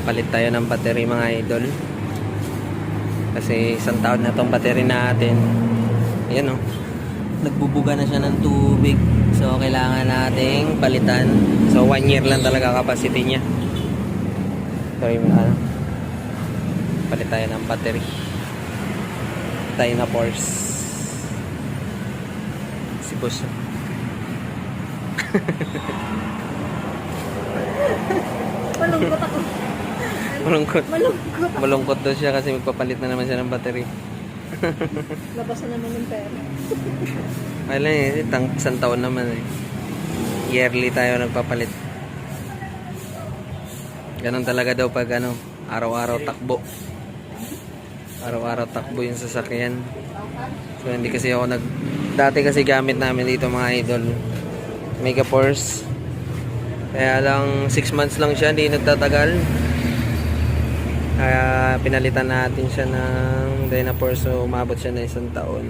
Palit tayo ng battery mga idol. Kasi isang taon na tong battery natin. Ayan o. Nagbubuga na siya ng tubig. So kailangan nating palitan. So 1 year lang talaga capacity niya. So yung palit tayo ng battery. Tayo na force. Si boss. Malungkot ako. Malungkot. Malungkot. Malungkot daw siya kasi magpapalit na naman siya ng battery. Labas na naman yung pera. Wala eh, isang taon naman eh. Yearly tayo nagpapalit. Ganun talaga daw pag araw-araw takbo. Araw-araw takbo yung sasakyan. So hindi kasi ako dati kasi gamit namin dito mga idol, Mega Force. Kaya lang 6 months lang siya, hindi nagtatagal. Kaya pinalitan natin siya ng Dynaforce, so umabot siya na 1 taon.